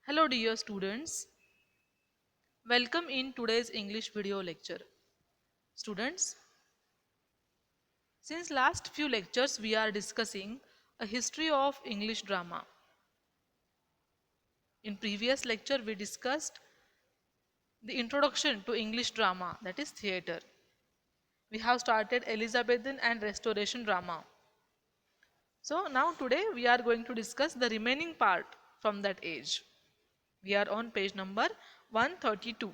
Hello dear students, welcome in today's English video lecture. Students, since last few lectures we are discussing a history of English drama. In previous lecture we discussed the introduction to English drama, that is theatre. We have started Elizabethan and Restoration drama. So now today we are going to discuss the remaining part from that age. We are on page number 132.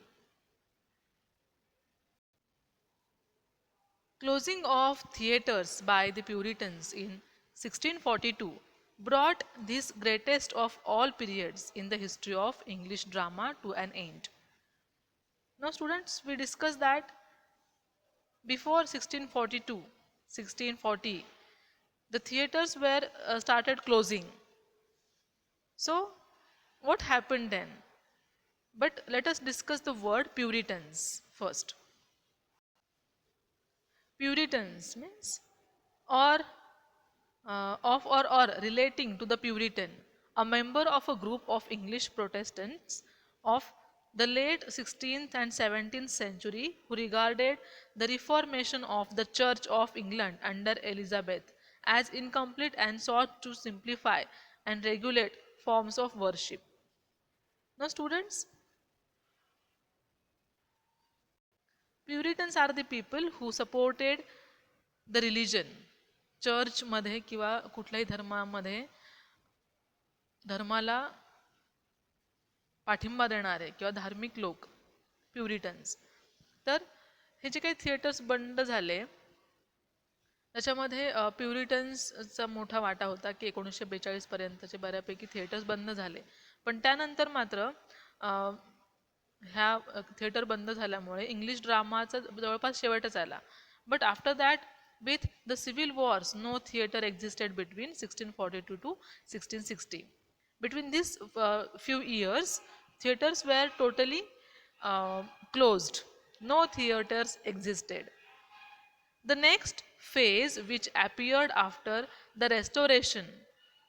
Closing of theatres by the Puritans in 1642 brought this greatest of all periods in the history of English drama to an end. Now students, we discussed that before 1642, 1640, the theatres were started closing. So what happened then? But let us discuss the word Puritans first. Puritans means or or relating to the Puritan, a member of a group of English Protestants of the late 16th and 17th century who regarded the reformation of the Church of England under Elizabeth as incomplete and sought to simplify and regulate forms of worship. Now students, Puritans are the people who supported the religion. चर्चमध्ये किंवा कुठल्याही धर्मामध्ये धर्माला पाठिंबा देणारे किंवा धार्मिक लोक प्युरिटन्स. तर हे जे काही थिएटर्स बंद झाले त्याच्यामध्ये प्युरिटन्सचा मोठा वाटा होता की 1942 पर्यंतचे बऱ्यापैकी थिएटर्स बंद झाले. पण त्यानंतर मात्र ह्या थिएटर बंद झाल्यामुळे इंग्लिश ड्रामाचा जवळपास शेवटच आला. But after that with the civil wars, no theatre existed between 1642 to 1660. Between these few years, theatres were totally closed. No theatres existed. The next phase, which appeared after the Restoration,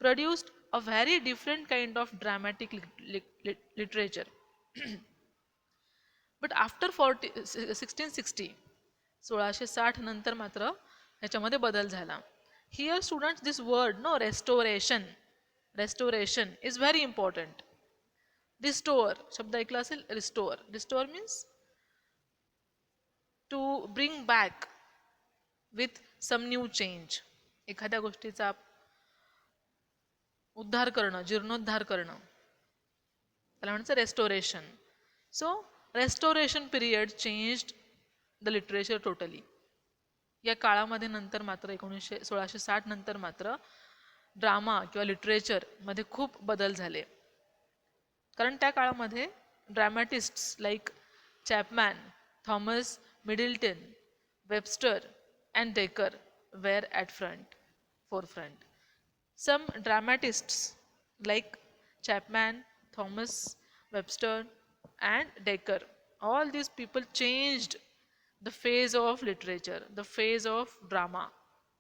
produced a very different kind of dramatic literature. But after 1660, 1660 नंतर मात्र ह्याच्यामध्ये बदल झाला. Here students this word know restoration, restoration is very important. Restore शब्द ऐकला असेल. Restore, restore means to bring back with some new change. एखाद्या गोष्टीचा उद्धार करणं, जीर्णोद्धार करणं, त्याला म्हणायचं restoration. So restoration period changed the literature totally. या काळामध्ये नंतर मात्र 1660 नंतर मात्र ड्रामा किंवा लिटरेचरमध्ये खूप बदल झाले. कारण त्या काळामध्ये dramatists like Chapman, Thomas Middleton, Webster and Dekker were at forefront. Some dramatists like Chapman, Thomas, Webster and Dekker, all these people changed the phase of literature, the phase of drama.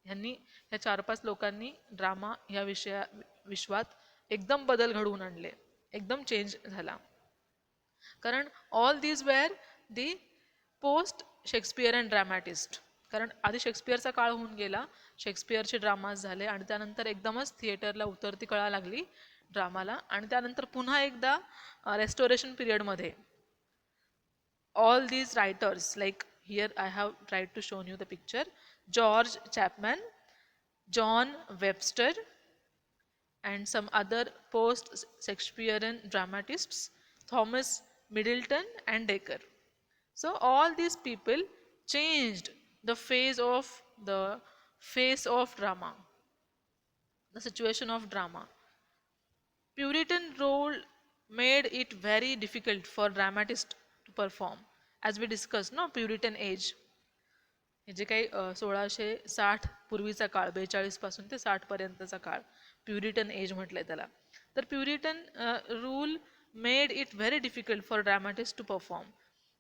ह्या 4-5 लोकांनी drama ह्या विश्वात एकदम बदल घडवून आणले, एकदम change झाला. कारण all these were the post Shakespearean dramatist. कारण आधी शेक्सपियरचा काळ होऊन गेला, शेक्सपियरचे ड्रामाज झाले आणि त्यानंतर एकदमच थिएटरला उतरती कळा लागली ड्रामाला. आणि त्यानंतर पुन्हा एकदा रेस्टोरेशन पिरियडमध्ये all these writers, like here I have tried to show you the picture, George Chapman, John Webster and some other post Shakespearean dramatists, Thomas Middleton and Dekker. So all these people changed the face of drama, the situation of drama. Puritan rule made it very difficult for dramatists to perform. As we discussed, no, Puritan age, हे जे काही 1660 पूर्वीचा काळ, 42 पासून ते 60 पर्यंतचा काळ puritan as म्हटलंय त्याला. तर Puritan rule made it very difficult for dramatist to perform.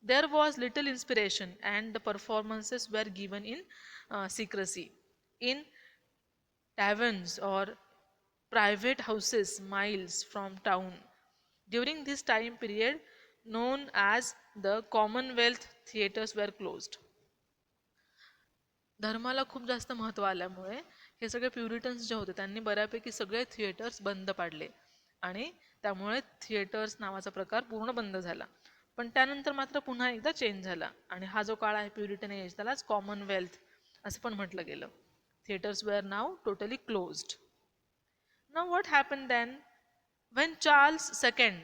There was little inspiration and the performances were given in secrecy in taverns or private houses miles from town. During this time period, known as the Commonwealth theatres were closed. धर्माला खूप जास्त महत्त्व आल्यामुळे हे सगळे प्युरिटन्स जे होते त्यांनी बऱ्यापैकी सगळे थिएटर्स बंद पाडले आणि त्यामुळे थिएटर्स नावाचा प्रकार पूर्ण बंद झाला. पण त्यानंतर मात्र पुन्हा एकदा चेंज झाला आणि हा जो काळ आहे प्युरिटन एज त्यालाच कॉमनवेल्थ असं पण म्हटलं गेलं. Theatres were now totally closed. Now what happen then? When Charles II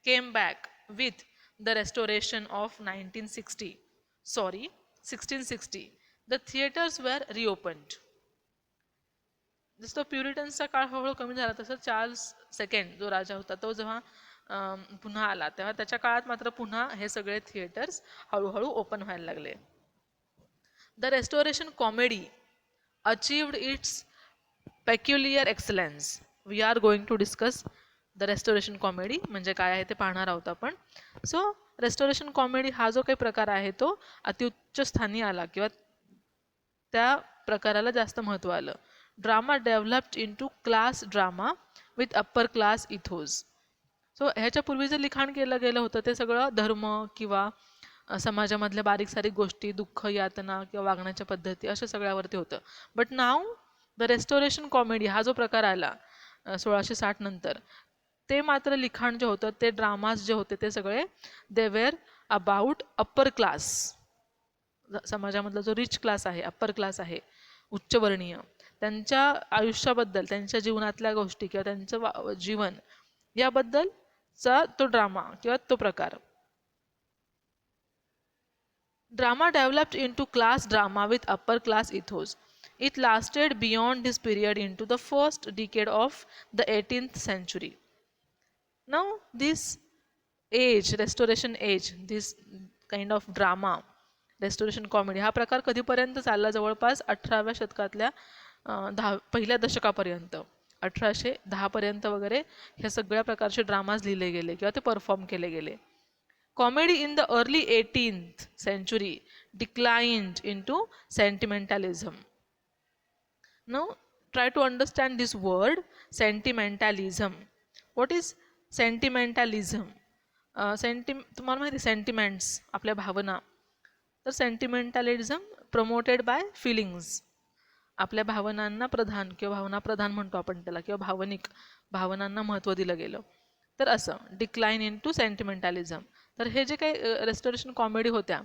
came back with the restoration of 1660, the theatres were reopened. जसं प्युरिटन्सचा काळ हळूहळू कमी झाला तसं चार्ल्स सेकंड जो राजा होता तो जेव्हा पुन्हा आला तेव्हा त्याच्या काळात मात्र पुन्हा हे सगळे थिएटर्स हळूहळू ओपन व्हायला लागले. The restoration comedy achieved its peculiar excellence. We are going to discuss the restoration comedy म्हणजे काय आहे ते पाहणार आहोत आपण. सो रेस्टोरेशन कॉमेडी हा जो काही प्रकार आहे तो अत्युच्च स्थानी आला किंवा त्या प्रकाराला जास्त महत्त्व आलं. Drama developed into class drama with upper class ethos. So ह्याच्यापूर्वी जे लिखाण केलं गेलं होतं ते सगळं धर्म किंवा समाजामधल्या बारीक सारीक गोष्टी, दुःख, यातना किंवा वागण्याच्या पद्धती अशा सगळ्यावरती होतं. But now the restoration comedy हा जो प्रकार आला 1660 नंतर ते मात्र लिखाण जे होतं ते ड्रामाज जे होते ते सगळे they were about upper class. समाजामधला जो रिच क्लास आहे, अप्पर क्लास आहे, उच्चवर्णीय, त्यांच्या आयुष्याबद्दल, त्यांच्या जीवनातल्या गोष्टी किंवा त्यांचं जीवन याबद्दलचा तो ड्रामा किंवा तो प्रकार. Drama developed into class drama with upper class ethos. It lasted beyond this period into the first decade of the 18th century. Now this age, restoration age, this kind of drama, restoration comedy हा प्रकार कधीपर्यंत चालला? जवळपास 18व्या शतकातल्या पहिल्या दशकापर्यंत, 1810 पर्यंत वगैरे ह्या सगळ्या प्रकारचे ड्रामाज लिहिले गेले किंवा ते परफॉर्म केले गेले. Comedy in the early 18th century declined into sentimentalism. Now try to understand this word sentimentalism. What is sentimentalism? तुम्हाला माहिती सेंटिमेंट्स आपल्या भावना. तर सेंटिमेंटॅलिझम प्रमोटेड बाय फिलिंग्स. आपल्या भावनांना प्रधान किंवा भावना प्रधान म्हणतो आपण त्याला, किंवा भावनिक भावनांना महत्त्व दिलं गेलं. तर असं डिक्लाइन इन टू सेंटिमेंटॅलिझम. तर हे जे काही रेस्टोरेशन कॉमेडी होत्या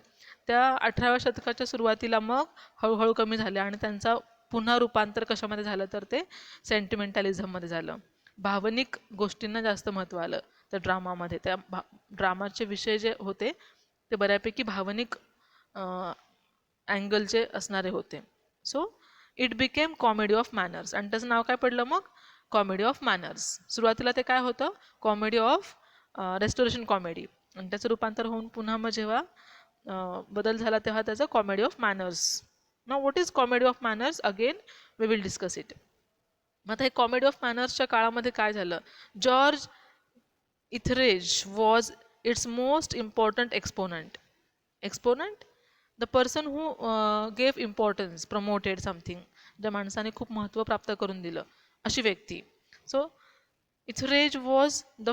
त्या 18व्या शतकाच्या सुरुवातीला मग हळूहळू कमी झाल्या आणि त्यांचा पुन्हा रूपांतर कशामध्ये झालं तर ते सेंटिमेंटॅलिझममध्ये झालं. भावनिक गोष्टींना जास्त महत्त्व आलं त्या ड्रामामध्ये. त्या ड्रामाचे विषय जे होते ते बऱ्यापैकी भावनिक अँगलचे असणारे होते. So it became comedy of manners. आणि त्याचं नाव काय पडलं मग? Comedy of manners. सुरुवातीला ते काय होतं? Comedy of restoration comedy. आणि त्याचं रूपांतर होऊन पुन्हा मग जेव्हा बदल झाला तेव्हा त्याचं comedy of manners. Now what is comedy of manners? Again we will discuss it. मग आता हे कॉमेडी ऑफ मॅनर्सच्या काळामध्ये काय झालं? George Etherege was its most important exponent. Exponent the person who gave importance, promoted something, ज्या माणसाने खूप महत्त्व प्राप्त करून दिलं अशी व्यक्ती. So Etherege was the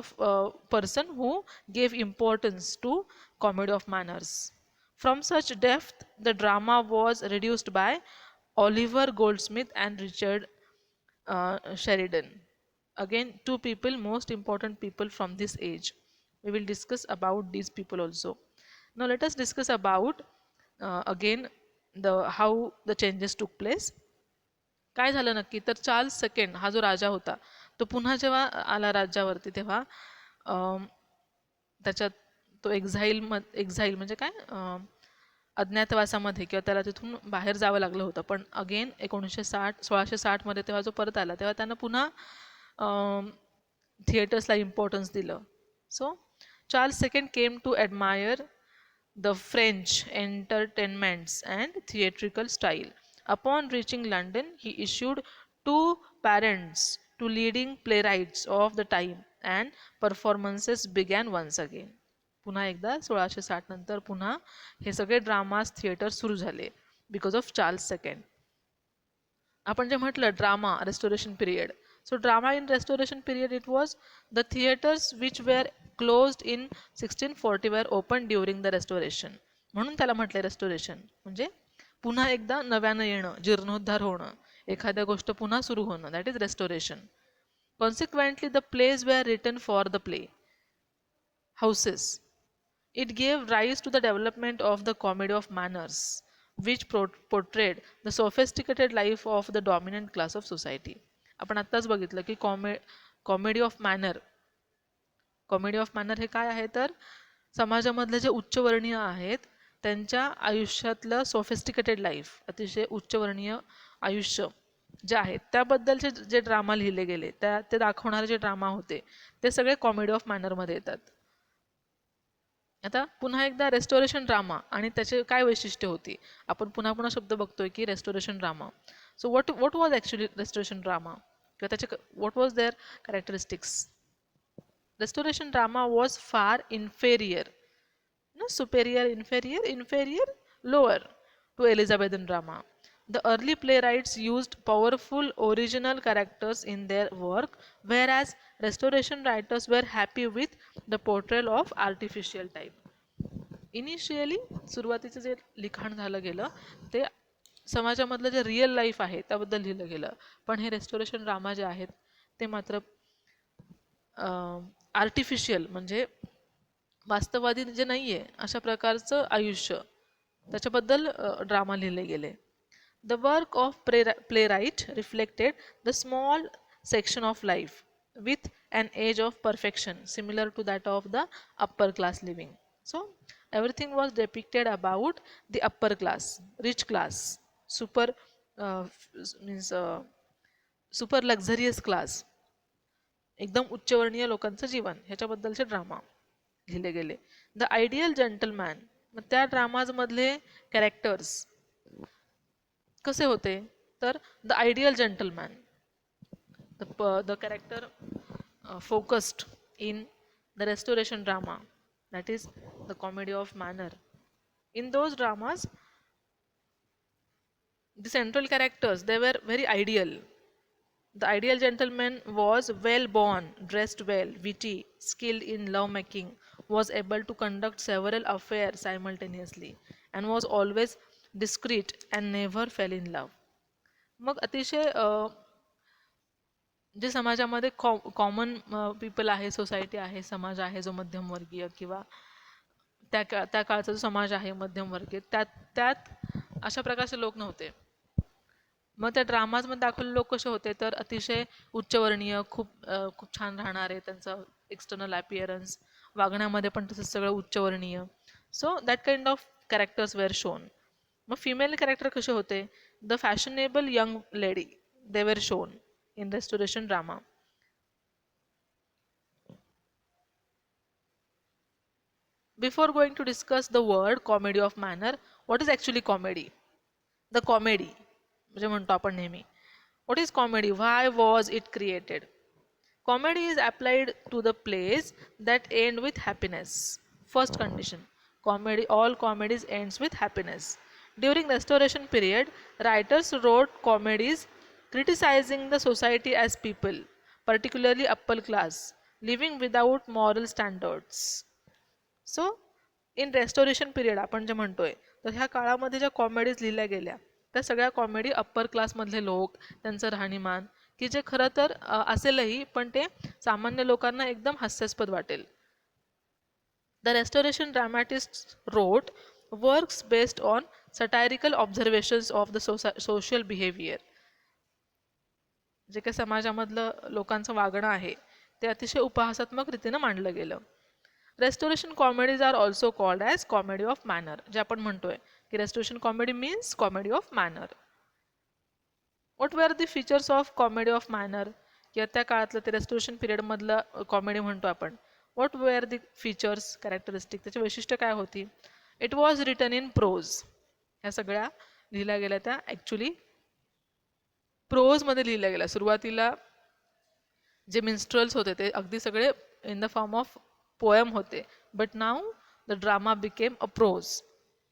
person who gave importance to comedy of manners. From such depth, the drama was reduced by Oliver Goldsmith and Richard Sheridan. Again, two people, most important people from this age. We will discuss about these people also. Now let us discuss about again how the changes took place. काय झालं नक्की तर Charles second हा जो राजा होता तो पुन्हा जेव्हा आला राज्यावरती तेव्हा त्याच्यात तो एक्झाईल म्हणजे काय अज्ञातवासामध्ये किंवा त्याला तिथून बाहेर जावं लागलं होतं. पण अगेन 1660 मध्ये तेव्हा जो परत आला तेव्हा त्यानं पुन्हा थिएटर्सला इम्पॉर्टन्स दिलं. So Charles second came to admire the French entertainments and theatrical style. Upon reaching London he issued 2 patents to leading playwrights of the time and performances began once again. पुन्हा एकदा 1660 नंतर पुन्हा हे सगळे ड्रामाज थिएटर सुरू झाले because of Charles second. आपण जे म्हटलं drama restoration period, So drama in restoration period, it was the theaters which were closed in 1640 were opened during the restoration. म्हणून त्याला म्हटले restoration म्हणजे पुन्हा एकदा नव्यानं येणं, जीर्णोद्धार होणं, एखाद्या गोष्ट पुन्हा सुरू होणं, that is restoration. Consequently, the plays were written for the play houses. It gave rise to the development of the comedy of manners, which portrayed the sophisticated life of the dominant class of society. आपण आत्ताच बघितलं की comedy of manner हे काय आहे तर समाजामधले जे उच्चवर्णीय आहेत त्यांच्या आयुष्यातलं सोफिस्टिकेटेड लाईफ, अतिशय उच्चवर्णीय आयुष्य जे आहेत त्याबद्दलचे जे ड्रामा लिहिले गेले, ते दाखवणारे जे ड्रामा होते ते सगळे कॉमेडी ऑफ मॅनरमध्ये येतात. आता पुन्हा एकदा रेस्टोरेशन ड्रामा आणि त्याचे काय वैशिष्ट्य होती, आपण पुन्हा पुन्हा शब्द बघतोय की restoration drama. So what was actually restoration drama किंवा त्याचे what was their characteristics. Restoration drama was far inferior, no superior, inferior, lower to Elizabethan drama. The early playwrights used powerful original characters in their work, whereas Restoration writers were happy with the portrayal of artificial type. Initially सुरुवातीचं जे लिखाण झालं गेलं ते समाजामधलं जे real life आहे त्याबद्दल लिहिलं गेलं, पण हे रेस्टोरेशन ड्रामा जे आहेत ते मात्र आर्टिफिशियल म्हणजे वास्तववादी जे नाही आहे अशा प्रकारचं आयुष्य त्याच्याबद्दल ड्रामा लिहिले गेले. The work of playwright reflected the small section of life with an age of perfection similar to that of the upper class living. So everything was depicted about the upper class, rich class, super luxurious class, एकदम उच्चवर्णीय लोकांचं जीवन ह्याच्याबद्दलचे drama लिहिले गेले. The ideal gentleman, मग त्या ड्रामाजमधले characters कसे होते तर the ideal gentleman, the character focused in the restoration drama, that is the comedy of manner. In those dramas the central characters, they were very ideal. The ideal gentleman was well born, dressed well, witty, skilled in love making, was able to conduct several affairs simultaneously, and was always discreet and never fell in love. मग अतिशय जे समाजामध्ये common people आहे, society आहे, समाज आहे जो मध्यमवर्गीय किंवा त्या काळचा जो समाज आहे मध्यमवर्गीय, त्यात अशा प्रकारचे लोक नव्हते. मग त्या ड्रामाजमध्ये दाखवलेले लोक कसे होते तर अतिशय उच्चवर्णीय, खूप छान राहणारे, त्यांचं एक्सटर्नल अपीअरन्स, वागण्यामध्ये पण तसंच सगळं उच्चवर्णीय. So that kind of characters were shown. मग फिमेल कॅरेक्टर कसे होते, the fashionable young lady, they were shown in restoration drama. Before going to discuss the word comedy of manner, what is actually comedy? The comedy म्हणजे म्हणतो आपण नेहमी, what is comedy? Why was it created? Comedy is applied to the plays that end with happiness. First condition, all comedies ends with happiness. During restoration period, writers wrote comedies criticizing the society as people, particularly upper class, living without moral standards. So in restoration period आपण जे म्हणतोय तर ह्या काळामध्ये ज्या comedies लिहिल्या गेल्या त्या सगळ्या कॉमेडी अप्पर क्लासमधले लोक, त्यांचं राहणीमान की जे खरं तर असेलही पण ते सामान्य लोकांना एकदम हास्यास्पद वाटेल. The restoration dramatists wrote works based on satirical observations of the social behavior. जे काही समाजामधलं लोकांचं वागणं आहे ते अतिशय उपहासात्मक रीतीनं मांडलं गेलं. Restoration comedies are also called as comedy of manner, जे आपण म्हणतोय की restoration comedy means comedy of manner. What were the features of comedy of manner, किंवा त्या काळातलं ते रेस्टोरेशन पिरियडमधलं कॉमेडी म्हणतो आपण. What were the features, characteristic, त्याची वैशिष्ट्य काय होती. It was written in prose, ह्या सगळ्या लिहिल्या गेल्या त्या ॲक्च्युली प्रोजमध्ये लिहिल्या गेल्या. सुरुवातीला जे मिन्स्ट्रल्स होते ते अगदी सगळे in the form of poem होते, but now the drama became a prose.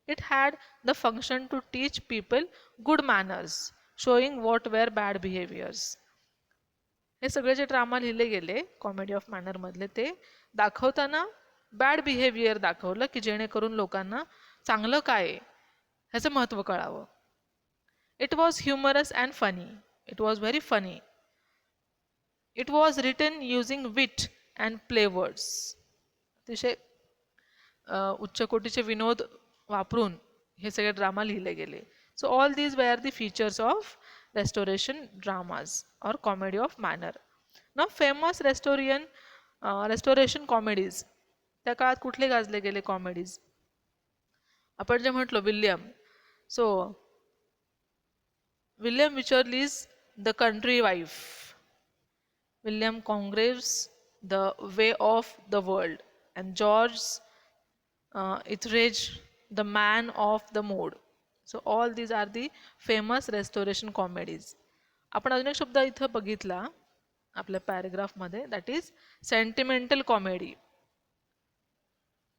It had the function to teach people good manners, showing what were bad behaviours. हे सगळे जे ड्रामा लिहिले गेले कॉमेडी ऑफ मॅनरमधले ते दाखवताना बॅड बिहेवियर दाखवलं की जेणेकरून लोकांना चांगलं काय आहे ह्याचं महत्त्व कळावं. It was humorous and funny. It was very funny. It was written using wit and play words. अतिशय उच्च कोटीचे विनोद वापरून हे सगळे ड्रामा लिहिले गेले. So all these were the features of restoration dramas और कॉमेडी ऑफ मॅनर. ना फेमस रेस्टोरेशन कॉमेडीज त्या काळात कुठले गाजले गेले कॉमेडीज? आपण जे म्हटलो William. So William Wycherley's the country wife, William Congreve's the way of the world, and George Etherege the man of the mode. So all these are the famous restoration comedies. आपण अजून एक शब्द इथं बघितला आपल्या पॅरेग्राफमध्ये, that is sentimental comedy.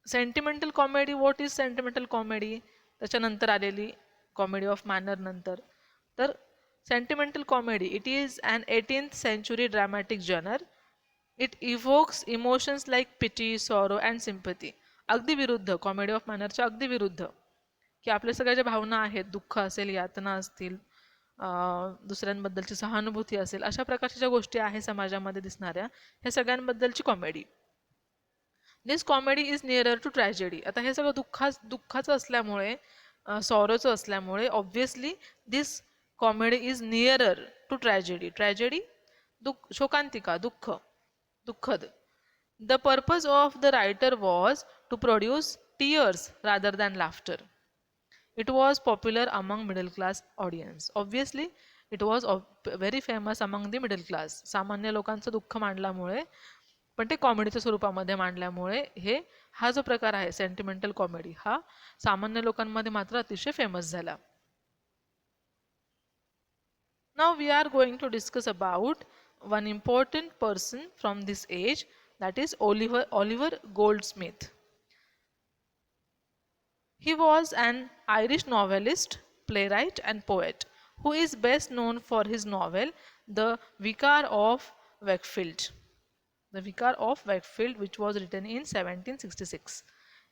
Sentimental comedy, what is sentimental comedy? त्याच्यानंतर आलेली कॉमेडी ऑफ मॅनर नंतर. तर sentimental comedy it is an 18th century dramatic genre. It evokes emotions like pity, sorrow and sympathy. अगदी विरुद्ध, कॉमेडी ऑफ मॅनरच्या अगदी विरुद्ध, की आपल्या सगळ्या ज्या भावना आहेत, दुःख असेल, यातना असतील, दुसऱ्यांबद्दलची सहानुभूती असेल, अशा प्रकारच्या ज्या गोष्टी आहेत समाजामध्ये दिसणाऱ्या, ह्या सगळ्यांबद्दलची comedy. This comedy is nearer to tragedy. आता हे सगळं दुःखाचं असल्यामुळे, सॉरोचं असल्यामुळे obviously this comedy is nearer to tragedy. Tragedy शोकांतिका, दुःखद. The purpose of the writer was to produce tears rather than laughter. It was popular among middle class audience. Obviously, it was very famous among the middle class. सामान्य लोकांचं दुःख मांडल्यामुळे, पण ते कॉमेडीच्या स्वरूपामध्ये मांडल्यामुळे हा जो प्रकार आहे सेंटिमेंटल कॉमेडी, हा सामान्य लोकांमध्ये मात्र अतिशय फेमस झाला. Now we are going to discuss about one important person from this age, that is Oliver Goldsmith. He was an Irish novelist, playwright and poet who is best known for his novel The Vicar of Wakefield. The Vicar of Wakefield, which was written in 1766.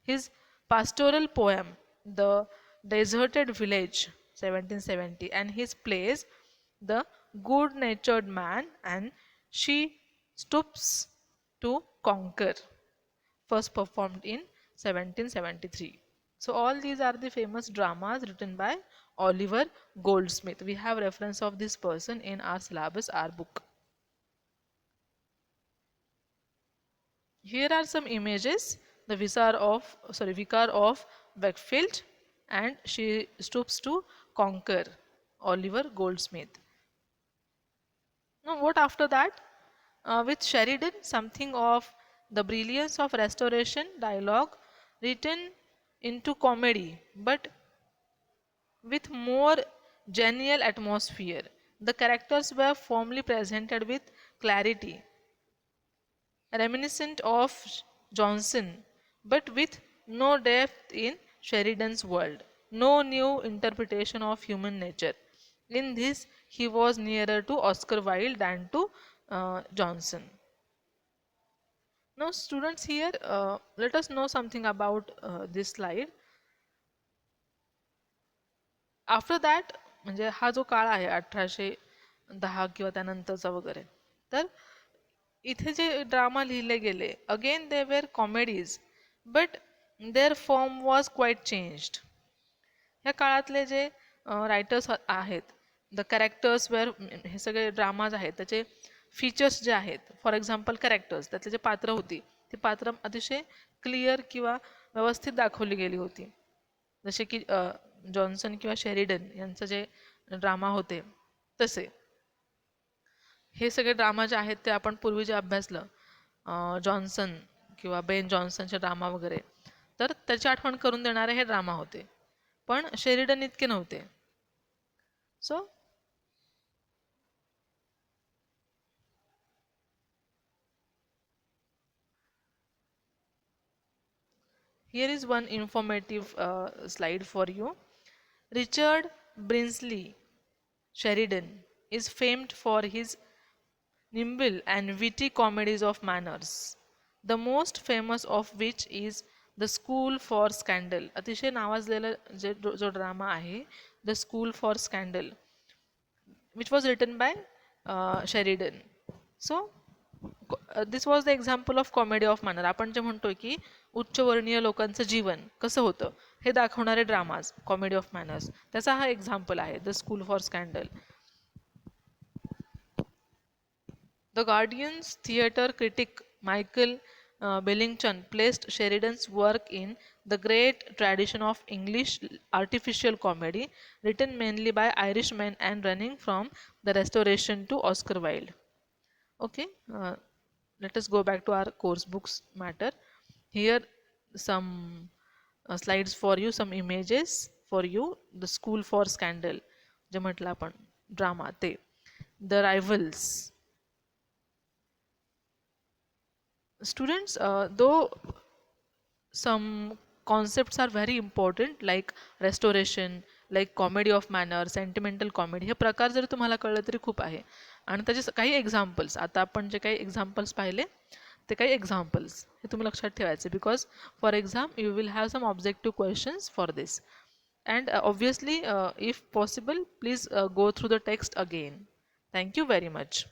His pastoral poem The Deserted Village, 1770, and his plays The Good-Natured Man and She Stoops to Conquer, first performed in 1773. So all these are the famous dramas written by Oliver Goldsmith. We have reference of this person in our syllabus, our book. Here are some images. The Vicar of Wakefield and She Stoops to Conquer, Oliver Goldsmith. Now what after that? With Sheridan, something of the brilliance of Restoration dialogue written into comedy, but with more genial atmosphere. The characters were firmly presented with clarity, reminiscent of Johnson, but with no depth in Sheridan's world, no new interpretation of human nature. In this, he was nearer to Oscar Wilde than to Johnson. Now students, here let us know something about this slide. After that, म्हणजे हा जो काळ आहे 1810 किंवा त्यानंतरचा वगैरे, तर इथे जे ड्रामा लिहिले गेले, again they were comedies, but their form was quite changed. ह्या काळातले जे रायटर्स आहेत, द कॅरेक्टर्स वेअर, हे सगळे ड्रामाज आहेत त्याचे फीचर्स जे आहेत, फॉर एक्झाम्पल कॅरेक्टर्स, त्यातले जे पात्र होती ती पात्र अतिशय क्लिअर किंवा व्यवस्थित दाखवली गेली होती. जसे की जॉन्सन किंवा शेरिडन यांचं जे ड्रामा होते तसे हे सगळे ड्रामा जे आहेत ते आपण पूर्वी जे अभ्यासलं जॉन्सन किंवा बेन जॉन्सनचे ड्रामा वगैरे, तर त्याची आठवण करून देणारे हे ड्रामा होते, पण शेरिडन इतके नव्हते. सो here is one informative slide for you. Richard Brinsley Sheridan is famed for his nimble and witty comedies of manners, the most famous of which is The School for Scandal. अतिशय नावाजलेला जो drama आहे The School for Scandal, which was written by Sheridan. So this was the example of comedy of manner. आपण जे म्हणतोय की उच्चवर्णीय लोकांचं जीवन कसं होतं हे दाखवणारे ड्रामाज कॉमेडी ऑफ मॅनर्स, त्याचा हा एक्झाम्पल आहे the school for scandal. The guardian's theatre critic Michael Wellington placed Sheridan's work in the great tradition of English artificial comedy, written mainly by Irishmen and running from the Restoration to Oscar Wilde. Okay, let us go back to our course books matter. Here some slides for you, some images for you. The School for Scandal जे म्हटलं आपण drama ते. The Rivals. Students, though some concepts are very important like restoration, like comedy of manner, sentimental comedy, हे प्रकार जरी तुम्हाला कळलं तरी खूप आहे. आणि त्याचे काही एक्झाम्पल्स, आता आपण जे काही एक्झाम्पल्स पाहिले ते काही एक्झाम्पल्स हे तुम्ही लक्षात ठेवायचे, because for exam you will have some objective questions for this. And obviously if possible please go through the text again. Thank you very much.